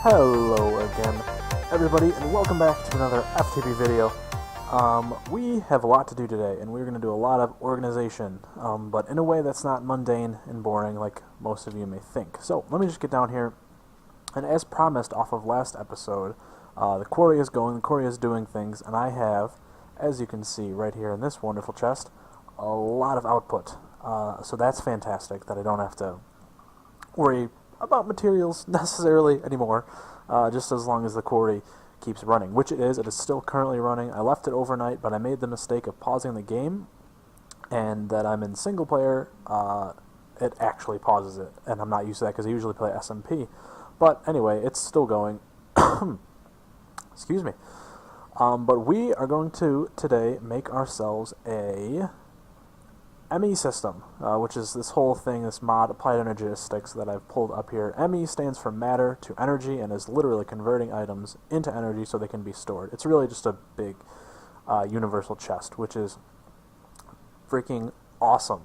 Hello again, everybody, and welcome back to another FTB video. We have a lot to do today, and we're going to do a lot of organization, but in a way that's not mundane and boring like most of you may think. So, let me just get down here, and as promised off of last episode, the quarry is going, the quarry is doing things, and I have, as you can see right here in this wonderful chest, a lot of output. So that's fantastic that I don't have to worry about materials necessarily anymore, just as long as the quarry keeps running, which it is still currently running. I left it overnight, but I made the mistake of pausing the game, and that I'm in single player, it actually pauses it, and I'm not used to that because I usually play SMP. But anyway, it's still going. Excuse me. But we are going to today make ourselves a ME system, which is this whole thing, this mod, applied energistics, that I've pulled up here. ME stands for matter to energy and is literally converting items into energy so they can be stored. It's really just a big universal chest, which is freaking awesome.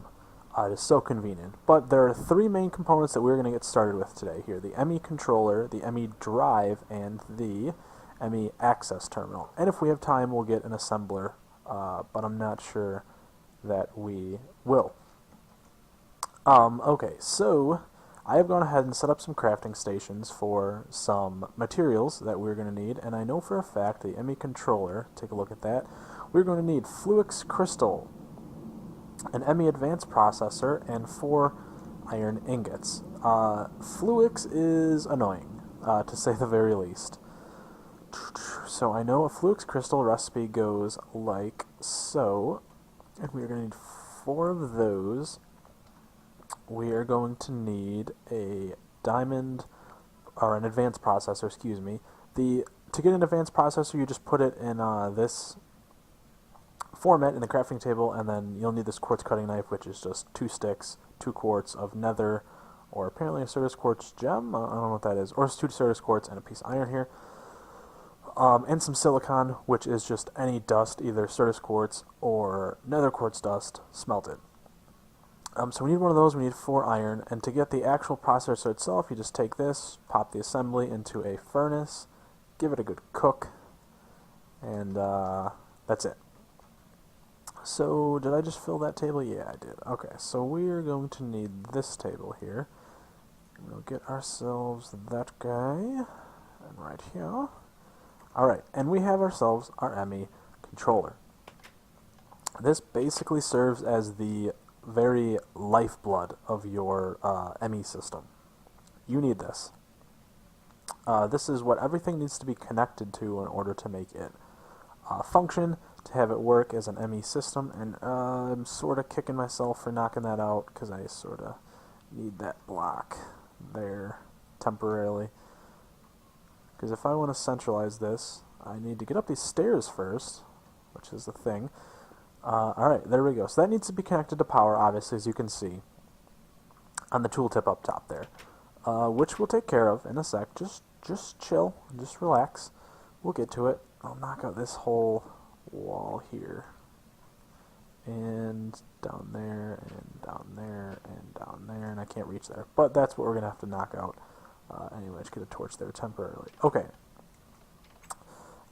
It is so convenient. But there are three main components that we're going to get started with today here. The ME controller, the ME drive, and the ME access terminal. And if we have time, we'll get an assembler, but I'm not sure that we will. Okay, so I have gone ahead and set up some crafting stations for some materials that we're going to need, and I know for a fact the ME controller, take a look at that, we're going to need Fluix crystal, an ME advanced processor, and 4 iron ingots. Fluix is annoying, to say the very least. So I know a Fluix crystal recipe goes like so. And we are going to need 4 of those. We are going to need a diamond, or an advanced processor, excuse me. To get an advanced processor, you just put it in this format in the crafting table, and then you'll need this quartz cutting knife, which is just 2 sticks, 2 quartz of nether, or apparently a Certus quartz gem, I don't know what that is, or 2 Certus quartz and a piece of iron here. And some silicon, which is just any dust, either Certus quartz or nether quartz dust, smelted. So we need one of those, we need 4 iron, and to get the actual processor itself, you just take this, pop the assembly into a furnace, give it a good cook, and that's it. So, did I just fill that table? Yeah, I did. Okay, so we are going to need this table here. We'll get ourselves that guy, and right here. Alright, and we have ourselves our ME controller. This basically serves as the very lifeblood of your ME system. You need this. This is what everything needs to be connected to in order to make it function, to have it work as an ME system, and I'm sort of kicking myself for knocking that out because I sort of need that block there temporarily. Because if I want to centralize this, I need to get up these stairs first, which is the thing. Alright, there we go. So that needs to be connected to power, obviously, as you can see, on the tooltip up top there, which we'll take care of in a sec. Just chill, just relax. We'll get to it. I'll knock out this whole wall here, and down there, and down there, and down there, and I can't reach there. But that's what we're going to have to knock out. Anyway, let's get a torch there temporarily. Okay.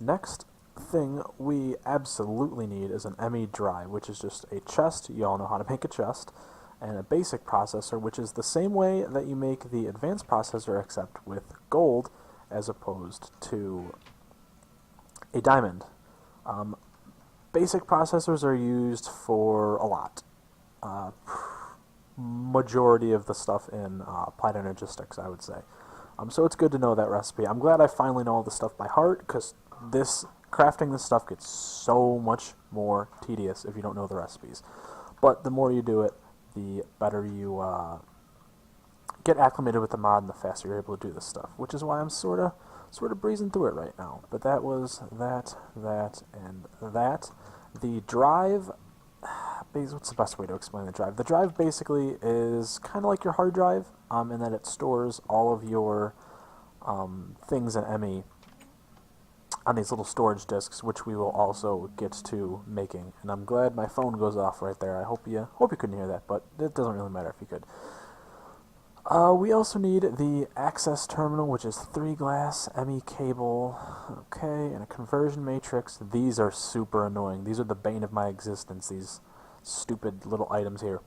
Next thing we absolutely need is an ME drive, which is just a chest. You all know how to make a chest. And a basic processor, which is the same way that you make the advanced processor, except with gold, as opposed to a diamond. Basic processors are used for a lot. Majority of the stuff in applied energistics, I would say. So it's good to know that recipe. I'm glad I finally know all the stuff by heart, because crafting this stuff gets so much more tedious if you don't know the recipes. But the more you do it, the better you get acclimated with the mod, and the faster you're able to do this stuff. Which is why I'm sort of breezing through it right now. But that was that, and that. The drive. What's the best way to explain the drive? The drive basically is kind of like your hard drive, in that it stores all of your things in ME on these little storage disks, which we will also get to making. And I'm glad my phone goes off right there. I hope you couldn't hear that, but it doesn't really matter if you could. We also need the access terminal, which is 3 glass, ME cable, okay, and a conversion matrix. These are super annoying. These are the bane of my existence, these stupid little items here.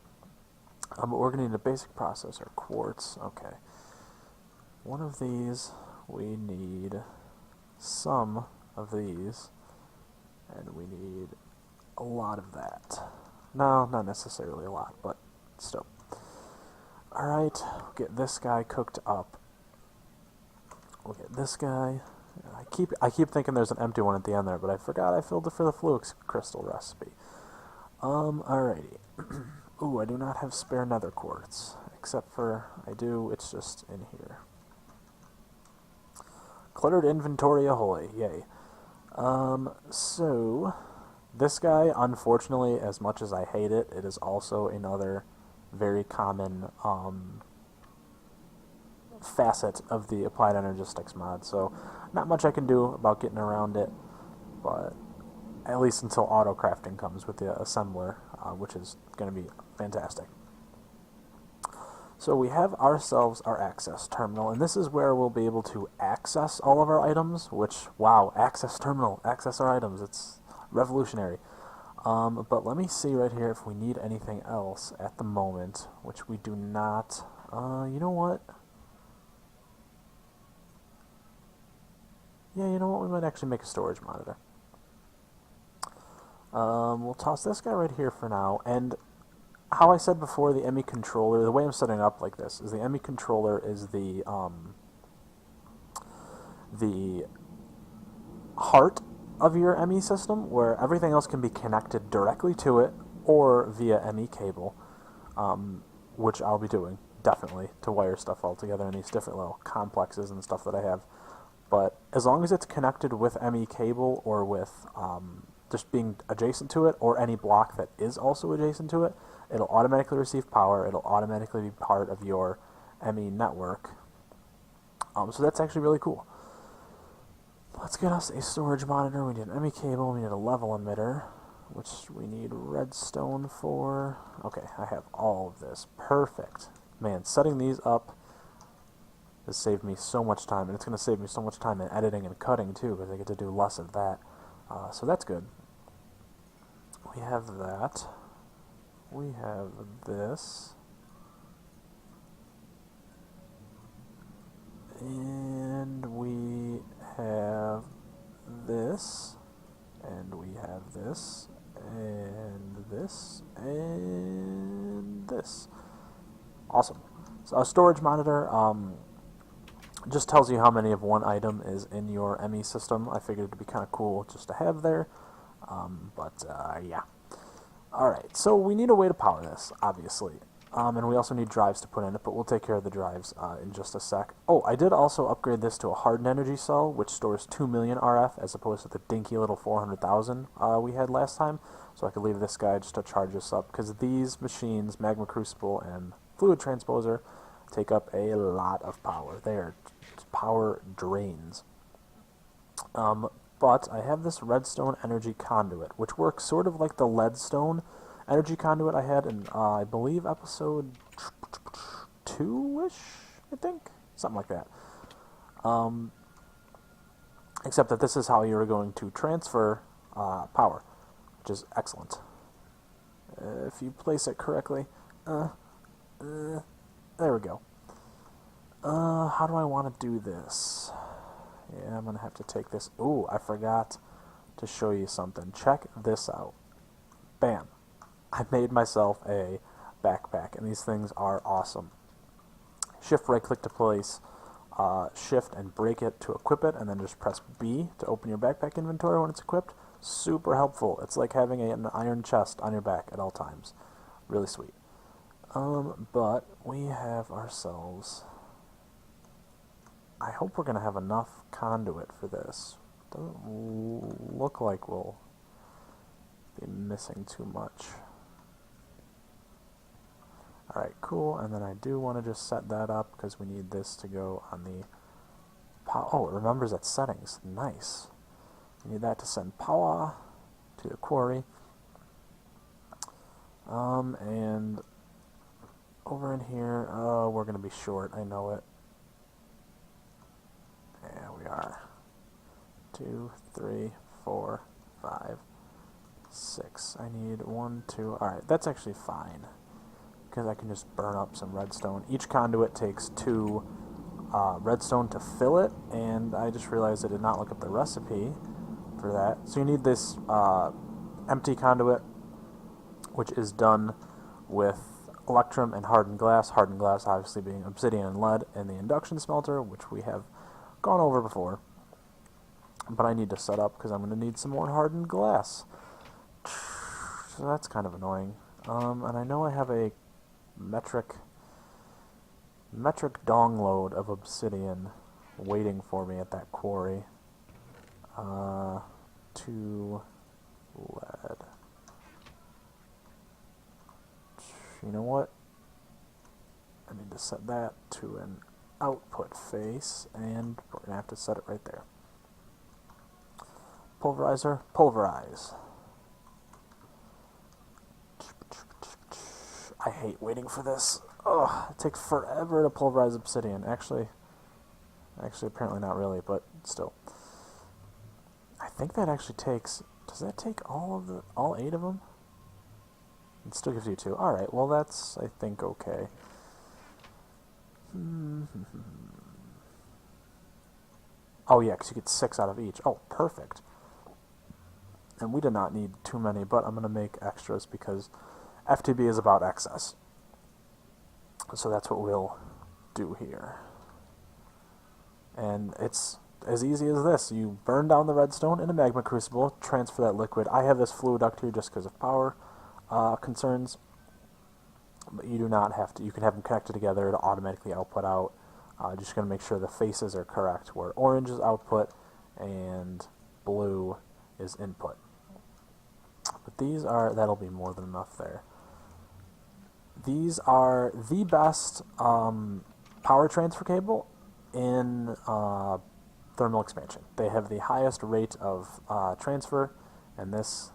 But we're going to need a basic processor, quartz, okay. One of these, we need some of these, and we need a lot of that. No, not necessarily a lot, but still. Alright, we'll get this guy cooked up. We'll get this guy. I keep thinking there's an empty one at the end there, but I forgot I filled it for the Fluix crystal recipe. Alrighty. Ooh, I do not have spare nether quartz. Except for, I do, it's just in here. Cluttered inventory ahoy, yay. So, this guy, unfortunately, as much as I hate it, it is also another very common facet of the applied energistics mod, so not much I can do about getting around it, but at least until auto crafting comes with the assembler, which is going to be fantastic. So we have ourselves our access terminal, and this is where we'll be able to access all of our items, which, wow, access terminal, access our items, it's revolutionary. But let me see right here if we need anything else at the moment, which we do not. You know what? Yeah, you know what? We might actually make a storage monitor. We'll toss this guy right here for now, and how I said before, the ME controller, the way I'm setting it up like this, is the ME controller is the heart of your ME system, where everything else can be connected directly to it or via ME cable, which I'll be doing, definitely, to wire stuff all together in these different little complexes and stuff that I have. But as long as it's connected with ME cable or with just being adjacent to it, or any block that is also adjacent to it, it'll automatically receive power, it'll automatically be part of your ME network. So that's actually really cool. Let's get us a storage monitor. We need an ME cable, we need a level emitter, which we need redstone for. Okay, I have all of this. Perfect. Man, setting these up has saved me so much time, and it's going to save me so much time in editing and cutting too, because I get to do less of that. So that's good. We have that. We have this. And we have this. And we have this. And this. And this. Awesome. So a storage monitor just tells you how many of one item is in your ME system. I figured it'd be kind of cool just to have there. Yeah. Alright, so we need a way to power this, obviously. And we also need drives to put in it, but we'll take care of the drives in just a sec. Oh, I did also upgrade this to a hardened energy cell, which stores 2 million RF, as opposed to the dinky little 400,000 we had last time. So I could leave this guy just to charge us up, because these machines, Magma Crucible and Fluid Transposer, take up a lot of power. They are power drains. But I have this redstone energy conduit, which works sort of like the leadstone energy conduit I had in, I believe, episode 2-ish, I think? Something like that. Except that this is how you're going to transfer power, which is excellent. If you place it correctly. There we go. How do I want to do this? Yeah, I'm going to have to take this. Ooh, I forgot to show you something. Check this out. Bam. I made myself a backpack, and these things are awesome. Shift right click to place, shift and break it to equip it, and then just press B to open your backpack inventory when it's equipped. Super helpful. It's like having an iron chest on your back at all times. Really sweet. But we have ourselves... I hope we're going to have enough conduit for this. Doesn't look like we'll be missing too much. Alright, cool. And then I do want to just set that up because we need this to go on the... Oh, it remembers its settings. Nice. We need that to send power to the quarry. And over in here. Oh, we're going to be short. I know it. Yeah, we are. 2, 3, 4, 5, 6. I need 1, 2. Alright, that's actually fine, because I can just burn up some redstone. Each conduit takes 2 redstone to fill it, and I just realized I did not look up the recipe for that. So you need this empty conduit, which is done with electrum and hardened glass obviously being obsidian and lead, and the induction smelter, which we have gone over before. But I need to set up because I'm going to need some more hardened glass. So that's kind of annoying. And I know I have a metric dong load of obsidian waiting for me at that quarry. 2 lead. You know what? I need to set that to an output face, and we're going to have to set it right there. Pulverizer, pulverize. I hate waiting for this. Ugh, it takes forever to pulverize obsidian. Actually, apparently not really, but still. I think that actually takes. Does that take all 8 of them? It still gives you 2. All right. Well, that's I think okay. Oh yeah, because you get 6 out of each. Oh, perfect. And we did not need too many, but I'm going to make extras because FTB is about excess. So that's what we'll do here. And it's as easy as this. You burn down the redstone in a magma crucible, transfer that liquid. I have this fluid duct here just because of power concerns, but you do not have to. You can have them connected together to automatically output out. Just going to make sure the faces are correct, where orange is output and blue is input. But these are, that'll be more than enough there. These are the best power transfer cable in thermal expansion. They have the highest rate of transfer, and this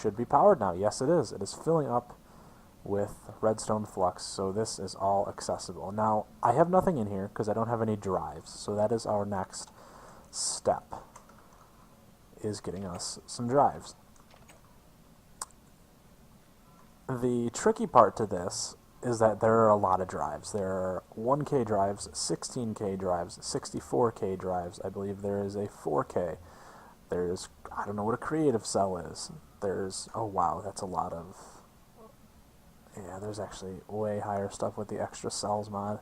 should be powered now. Yes, it is. It is filling up with redstone flux, so this is all accessible. Now, I have nothing in here because I don't have any drives, so that is our next step, is getting us some drives. The tricky part to this is that there are a lot of drives. There are 1K drives, 16K drives, 64K drives. I believe there is a 4K. There's, I don't know what a creative cell is. There's, oh wow, that's a lot of, yeah, there's actually way higher stuff with the extra cells mod.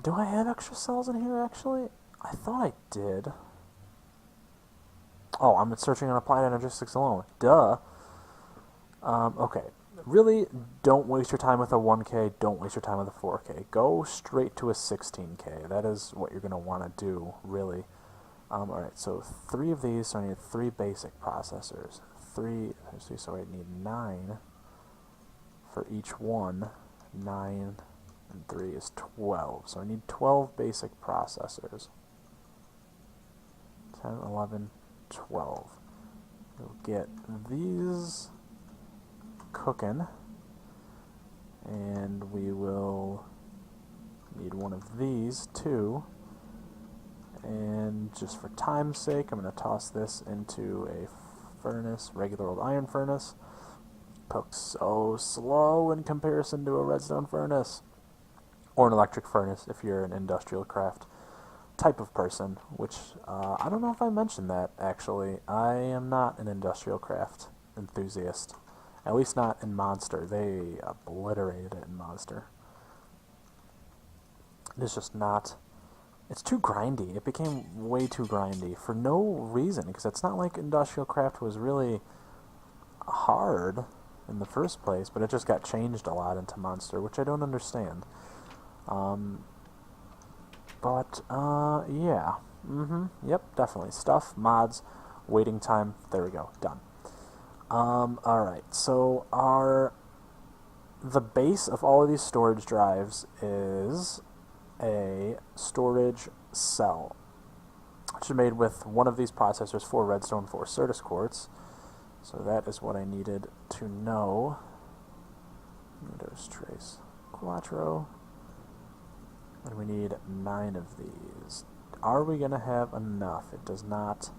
Do I have extra cells in here, actually? I thought I did. Oh, I'm searching on applied energistics alone. Duh. Okay. Really, don't waste your time with a 1K. Don't waste your time with a 4K. Go straight to a 16K. That is what you're going to want to do, really. Alright, so 3 of these, so I need 3 basic processors. 3, so I need 9 for each one. 9 and 3 is 12. So I need 12 basic processors. 10, 11, 12. We'll get these cooking, and we will need one of these too. And just for time's sake, I'm going to toss this into a furnace, regular old iron furnace. Cooks so slow in comparison to a redstone furnace, or an electric furnace if you're an industrial craft type of person, which I don't know if I mentioned that, actually. I am not an industrial craft enthusiast, at least not in Monster. They obliterated it in Monster. It's just not, it's too grindy. It became way too grindy for no reason, because it's not like industrial craft was really hard in the first place, but it just got changed a lot into Monster, which I don't understand. Yeah. Yep, definitely. Stuff, mods, waiting time. There we go. Done. Alright, so the base of all of these storage drives is a storage cell, which is made with one of these processors, 4 redstone, 4 Certus quartz. So that is what I needed to know. There's trace. Quattro. And we need 9 of these. Are we going to have enough? It does not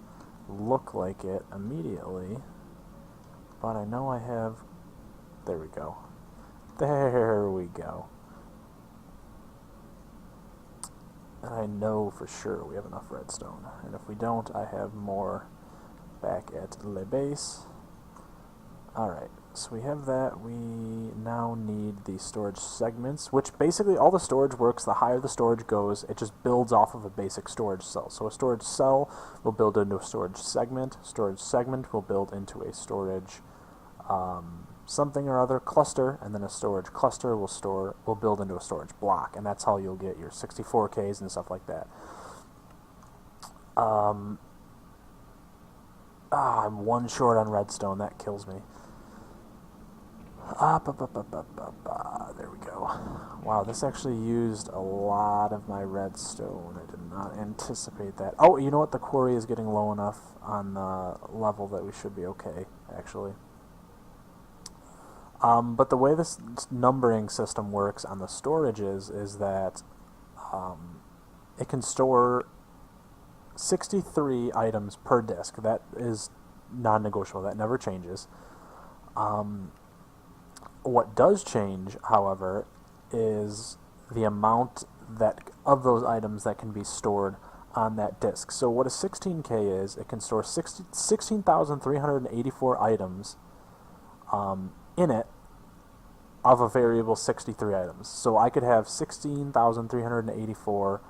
look like it immediately, but I know I have... There we go. There we go. And I know for sure we have enough redstone. And if we don't, I have more back at Le Base. Alright, so we have that. We now need the storage segments, which basically all the storage works. The higher the storage goes, it just builds off of a basic storage cell. So a storage cell will build into a storage segment. Storage segment will build into a storage something or other cluster, and then a storage cluster will build into a storage block, and that's how you'll get your 64Ks and stuff like that. I'm 1 short on redstone. That kills me. There we go. Wow, this actually used a lot of my redstone. I did not anticipate that. Oh, you know what? The quarry is getting low enough on the level that we should be okay, actually. But the way this numbering system works on the storages is that it can store 63 items per disk. That is non-negotiable. That never changes. What does change, however, is the amount of those items that can be stored on that disk. So what a 16K is, it can store 16,384 items in it of a variable 63 items. So I could have 16,384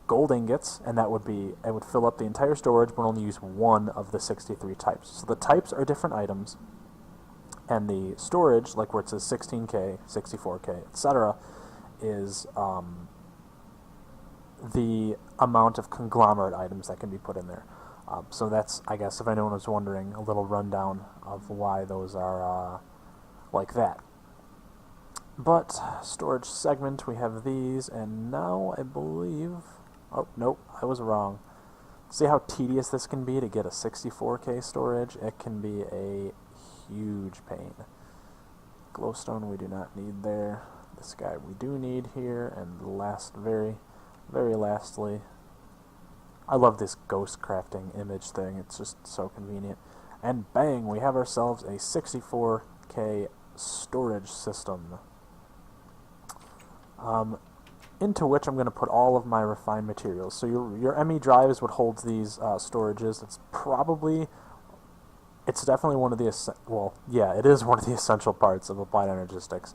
gold ingots, and it would fill up the entire storage, but only use 1 of the 63 types. So the types are different items, and the storage, like where it says 16K, 64K, etc., is the amount of conglomerate items that can be put in there. So that's, I guess, if anyone was wondering, a little rundown of why those are like that. But storage segment, we have these, and now I believe... Oh, nope, I was wrong. See how tedious this can be to get a 64K storage? It can be a huge pain. Glowstone we do not need there. This guy we do need here, and very lastly, I love this ghost crafting image thing. It's just so convenient. And bang, we have ourselves a 64K storage system. Into which I'm going to put all of my refined materials. So your ME drive is what holds these storages. It's definitely one of the it is one of the essential parts of Applied Energistics.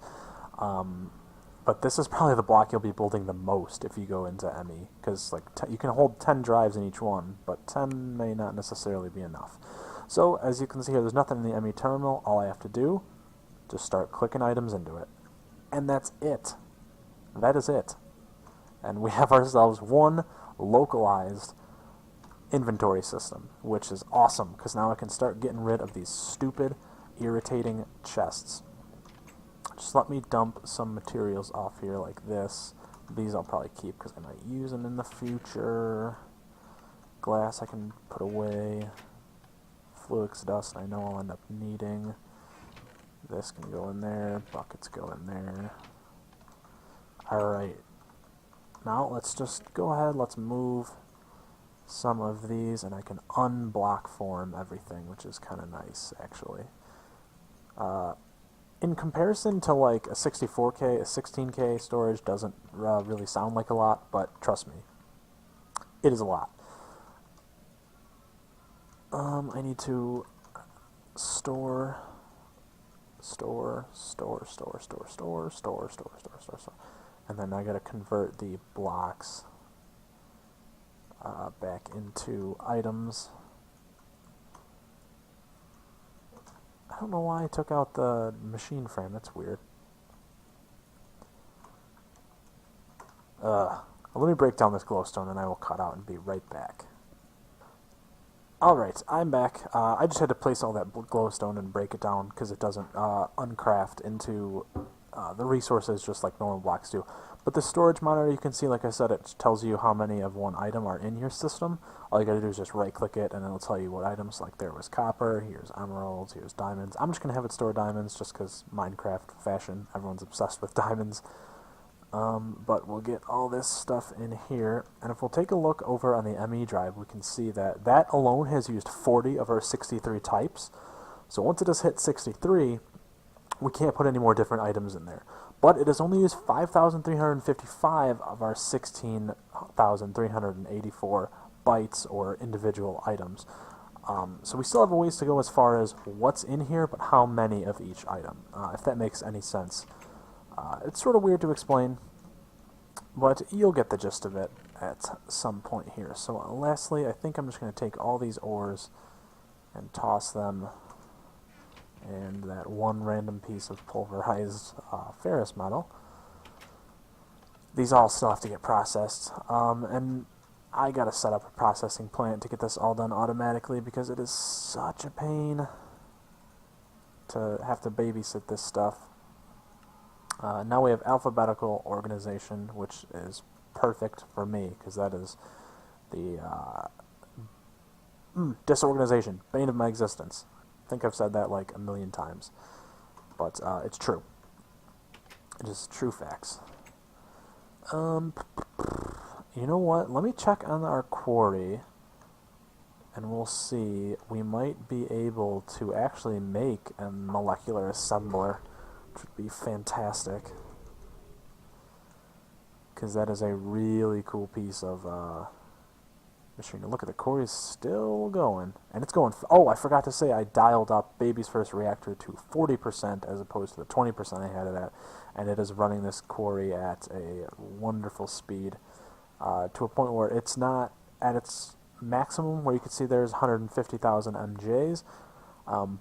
But this is probably the block you'll be building the most if you go into ME, because you can hold 10 drives in each one, but 10 may not necessarily be enough. So as you can see here, there's nothing in the ME terminal. All I have to do, just start clicking items into it, and that's it. That is it. And we have ourselves one localized inventory system, which is awesome, because now I can start getting rid of these stupid, irritating chests. Just let me dump some materials off here like this. These I'll probably keep because I might use them in the future. Glass I can put away. Fluix dust I know I'll end up needing. This can go in there. Buckets go in there. Alright. Now let's just go ahead. Let's move some of these, and I can unblock form everything, which is kind of nice, actually. In comparison to like a 64K, a 16K storage doesn't really sound like a lot, but trust me, it is a lot. I need to store, and then I gotta convert the blocks back into items. I don't know why I took out the machine frame. That's weird. Let me break down this glowstone and I will cut out and be right back. Alright, I'm back. I just had to place all that glowstone and break it down because it doesn't uncraft into the resources just like normal blocks do. But the storage monitor, you can see, like I said, it tells you how many of one item are in your system. All you gotta do is just right-click it, and it'll tell you what items. Like there was copper, here's emeralds, here's diamonds. I'm just gonna have it store diamonds just because Minecraft fashion, everyone's obsessed with diamonds. But we'll get all this stuff in here, and if we'll take a look over on the ME drive, we can see that that alone has used 40 of our 63 types. So once it has hit 63, we can't put any more different items in there. But it has only used 5,355 of our 16,384 bytes or individual items. So we still have a ways to go as far as what's in here, but how many of each item, if that makes any sense. It's sort of weird to explain, but you'll get the gist of it at some point here. So lastly, I think I'm just going to take all these ores and toss them, and that one random piece of pulverized ferrous metal. These all still have to get processed, and I gotta set up a processing plant to get this all done automatically because it is such a pain to have to babysit this stuff. Now we have alphabetical organization, which is perfect for me because that is the disorganization, bane of my existence. I think I've said that like a million times, but it's true. It is true facts. You know what? Let me check on our quarry, and we'll see. We might be able to actually make a molecular assembler, which would be fantastic, because that is a really cool piece of machine. Look at the core is still going, and it's going. Oh, I forgot to say I dialed up Baby's first reactor to 40% as opposed to the 20% I had it at, and it is running this quarry at a wonderful speed to a point where it's not at its maximum, where you can see there's 150,000 MJs,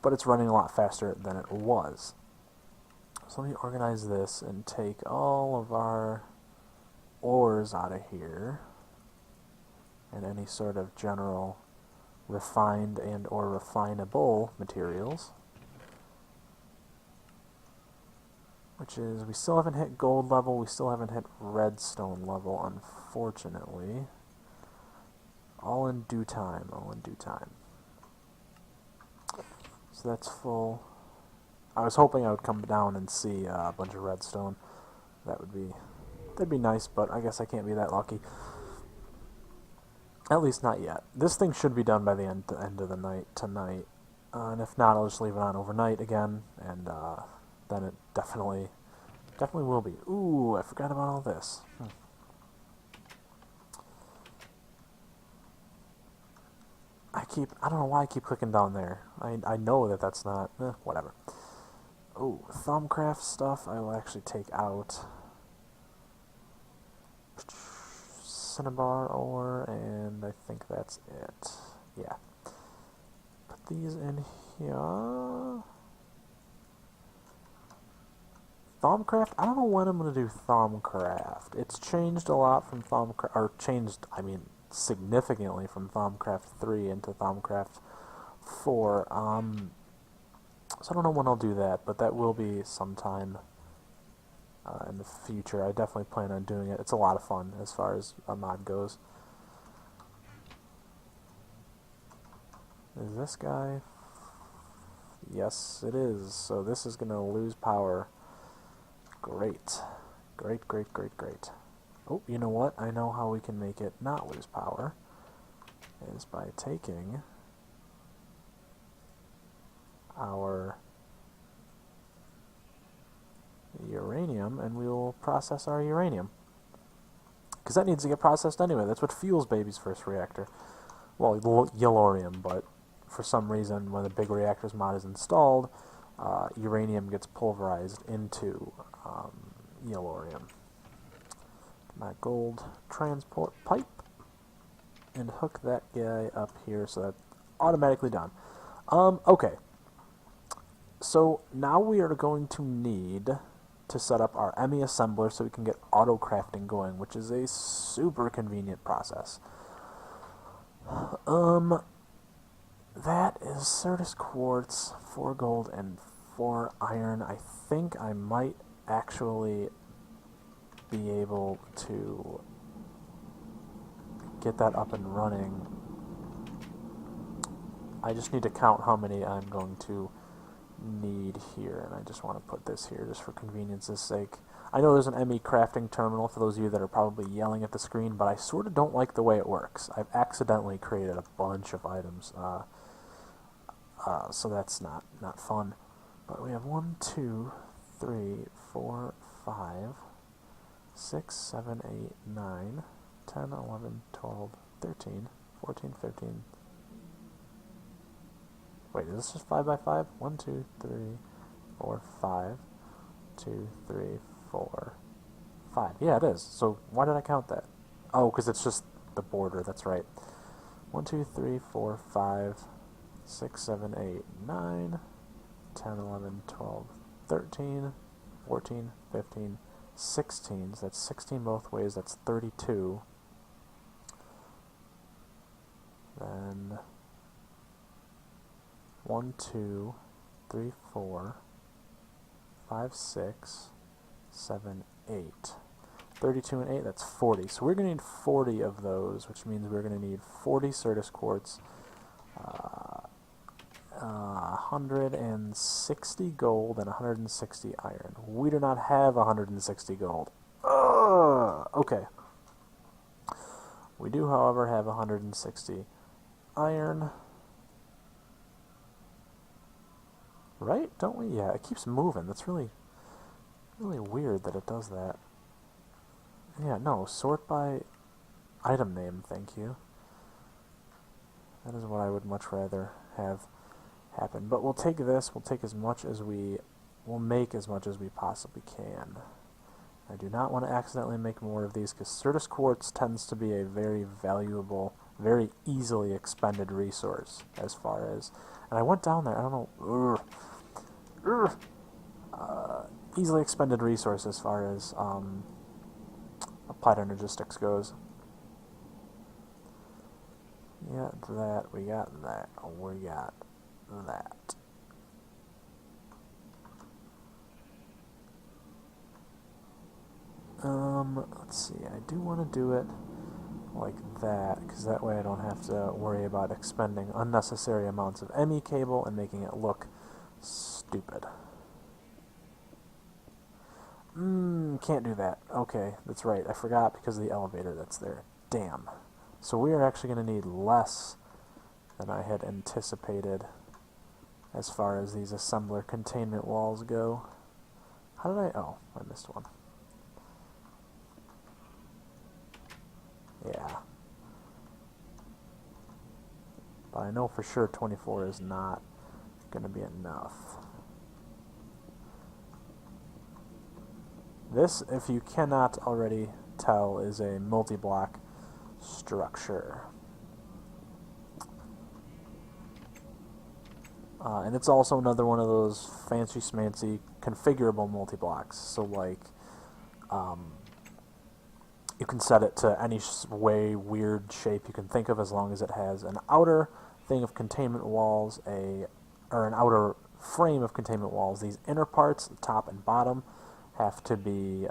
but it's running a lot faster than it was. So let me organize this and take all of our ores out of here, and any sort of general refined and or refinable materials, which is, we still haven't hit gold level, we still haven't hit redstone level, unfortunately. All in due time, all in due time. So that's full. I was hoping I would come down and see a bunch of redstone. That'd be nice, but I guess I can't be that lucky. At least not yet. This thing should be done by the end of the night tonight, and if not, I'll just leave it on overnight again, and then it definitely will be. Ooh, I forgot about all this. I don't know why I keep clicking down there. I know that that's not, whatever. Oh, Thumbcraft stuff I will actually take out. Cinnabar ore, and I think that's it. Yeah. Put these in here. Thumbcraft? I don't know when I'm going to do Thumbcraft. It's changed a lot from Thumbcraft, or changed, I mean, significantly from Thumbcraft 3 into Thumbcraft 4. So I don't know when I'll do that, but that will be sometime in the future. I definitely plan on doing it. It's a lot of fun as far as a mod goes. Is this guy? Yes, it is. So this is going to lose power. Great. Great, great, great, great. Oh, you know what? I know how we can make it not lose power. Is by taking our uranium, and we'll process our uranium. Because that needs to get processed anyway. That's what fuels Baby's first reactor. Well, yellorium, but for some reason, when the big reactors mod is installed, uranium gets pulverized into yellorium. My gold transport pipe, and hook that guy up here so that's automatically done. Okay. So now we are going to need to set up our ME assembler so we can get auto crafting going, which is a super convenient process. That is Certus quartz, 4 gold and 4 iron. I think I might actually be able to get that up and running, I just need to count how many I'm going to need here, and I just want to put this here just for convenience's sake. I know there's an ME crafting terminal for those of you that are probably yelling at the screen, but I sort of don't like the way it works. I've accidentally created a bunch of items, so that's not fun. But we have 1, 2, 3, 4, 5, 6, 7, 8, 9, 10, 11, 12, 13, 14, 15. Wait, is this just 5 by 5? 1, 2, 3, 4, 5. 2, 3, 4, 5. Yeah, it is. So why did I count that? Oh, because it's just the border. That's right. 1, 2, 3, 4, 5, 6, 7, 8, 9, 10, 11, 12, 13, 14, 15, 16. So that's 16 both ways. That's 32. Then 1, 2, 3, 4, 5, 6, 7, 8. 32 and 8, that's 40. So we're going to need 40 of those, which means we're going to need 40 Certus quartz, 160 gold, and 160 iron. We do not have 160 gold. Okay. We do, however, have 160 iron. Right? Don't we? Yeah, it keeps moving. That's really weird that it does that. Yeah, no, sort by item name, thank you. That is what I would much rather have happen. But we'll take this, we'll make as much as we possibly can. I do not want to accidentally make more of these, because Certus quartz tends to be a very valuable, very easily expended resource as far as... And I went down there, I don't know... easily expended resource as far as applied energistics goes. Yeah, that, we got that, we got that. Let's see, I do want to do it like that, because that way I don't have to worry about expending unnecessary amounts of ME cable and making it look stupid. Can't do that. Okay, that's right. I forgot because of the elevator that's there. Damn. So we are actually going to need less than I had anticipated as far as these assembler containment walls go. How did I... Oh, I missed one. Yeah. But I know for sure 24 is not going to be enough. This, if you cannot already tell, is a multi-block structure. And it's also another one of those fancy-schmancy configurable multi-blocks. So, like, you can set it to any way, weird shape you can think of, as long as it has an outer thing of containment walls, or an outer frame of containment walls. These inner parts, the top and bottom, have to be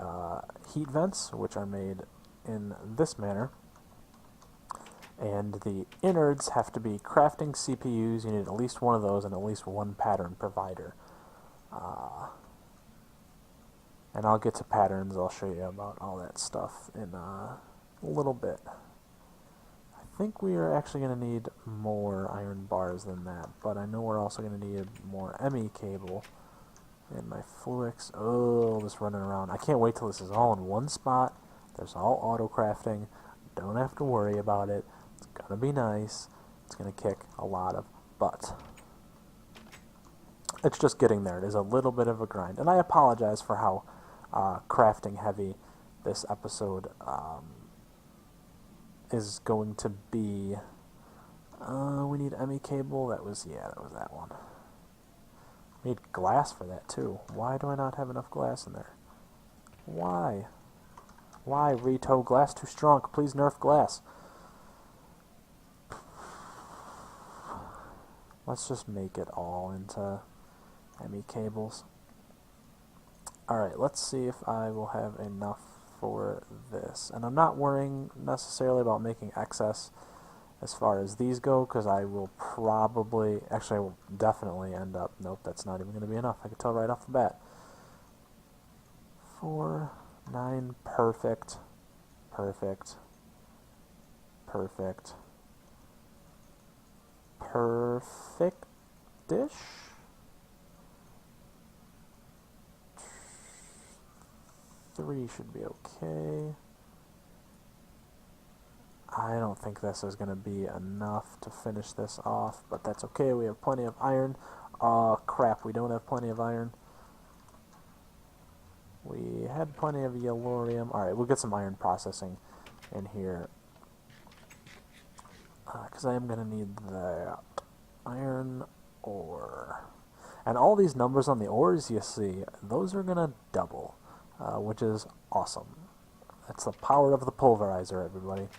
heat vents, which are made in this manner. And the innards have to be crafting CPUs. You need at least one of those and at least one pattern provider. And I'll get to patterns. I'll show you about all that stuff in a little bit. I think we are actually going to need more iron bars than that, but I know we're also going to need more ME cable. And my Fluix, just running around. I can't wait till this is all in one spot. There's all auto crafting. Don't have to worry about it. It's gonna be nice. It's gonna kick a lot of butt. It's just getting there. It is a little bit of a grind. And I apologize for how crafting heavy this episode is going to be. We need ME cable. That was that one. We need glass for that too. Why do I not have enough glass in there? Why? Why, Rito? Glass too strong. Please nerf glass. Let's just make it all into ME cables. Alright, let's see if I will have enough for this. And I'm not worrying necessarily about making excess as far as these go, because I will probably, actually I will definitely end up, nope, that's not even going to be enough. I can tell right off the bat. 4, 9, perfect, perfect, perfect, perfect-ish? 3 should be okay. I don't think this is going to be enough to finish this off, but that's okay. We have plenty of iron. Crap, we don't have plenty of iron. We had plenty of yellorium. Alright, we'll get some iron processing in here, because I am going to need that iron ore. And all these numbers on the ores you see, those are going to double, which is awesome. That's the power of the pulverizer, everybody.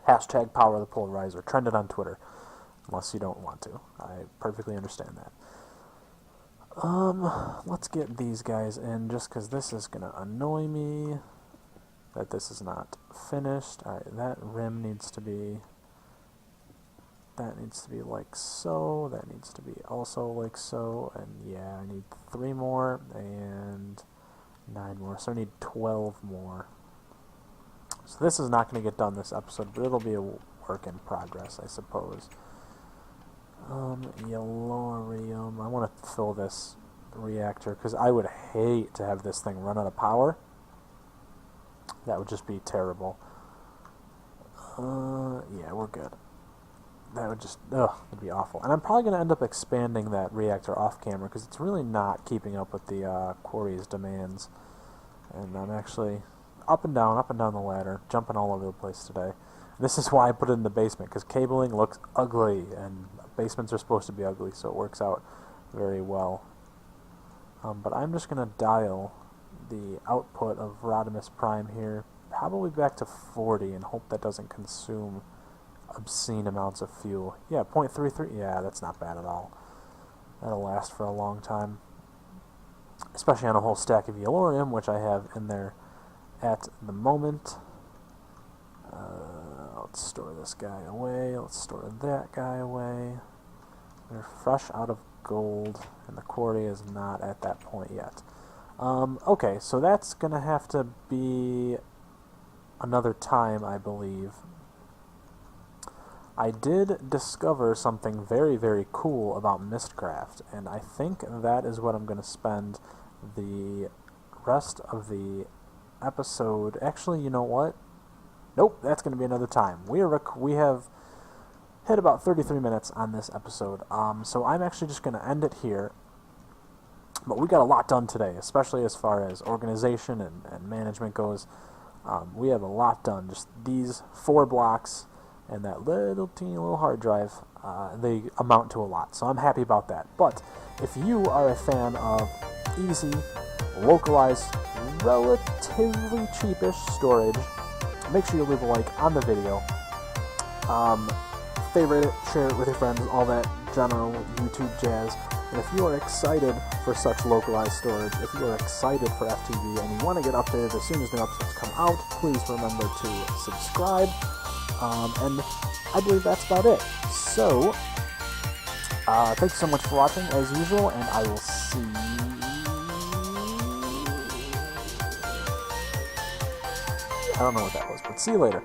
Hashtag power of the pulverizer. Trend it on Twitter. Unless you don't want to. I perfectly understand that. Let's get these guys in, just because this is going to annoy me that this is not finished. Alright, that rim needs to be... That needs to be like so. That needs to be also like so. And yeah, I need 3 more and 9 more. So I need 12 more. So this is not going to get done this episode, but it'll be a work in progress, I suppose. Yellorium. I want to fill this reactor, because I would hate to have this thing run out of power. That would just be terrible. Yeah, we're good. That would just, it'd be awful. And I'm probably going to end up expanding that reactor off camera, because it's really not keeping up with the quarry's demands. And I'm actually up and down the ladder, jumping all over the place today. This is why I put it in the basement, because cabling looks ugly, and basements are supposed to be ugly, so it works out very well. But I'm just going to dial the output of Rodimus Prime here, probably back to 40, and hope that doesn't consume obscene amounts of fuel. Yeah, 0.33, yeah, that's not bad at all. That'll last for a long time. Especially on a whole stack of yellorium, which I have in there at the moment. Let's store this guy away. Let's store that guy away. We're fresh out of gold, and the quarry is not at that point yet. Okay, so that's going to have to be another time, I believe. I did discover something very, very cool about Mistcraft, and I think that is what I'm going to spend the rest of the episode. Actually, you know what? Nope, that's going to be another time. We have hit about 33 minutes on this episode, so I'm actually just going to end it here. But we got a lot done today, especially as far as organization and management goes. We have a lot done. Just these 4 blocks and that little teeny little hard drive, they amount to a lot. So I'm happy about that. But if you are a fan of easy, localized, relatively cheapish storage, make sure you leave a like on the video. Favorite it, share it with your friends, all that general YouTube jazz. And if you are excited for such localized storage, if you are excited for FTB and you want to get updated as soon as new episodes come out, please remember to subscribe. And I believe that's about it. So, thank you so much for watching, as usual, and I will see you. I don't know what that was, but see you later.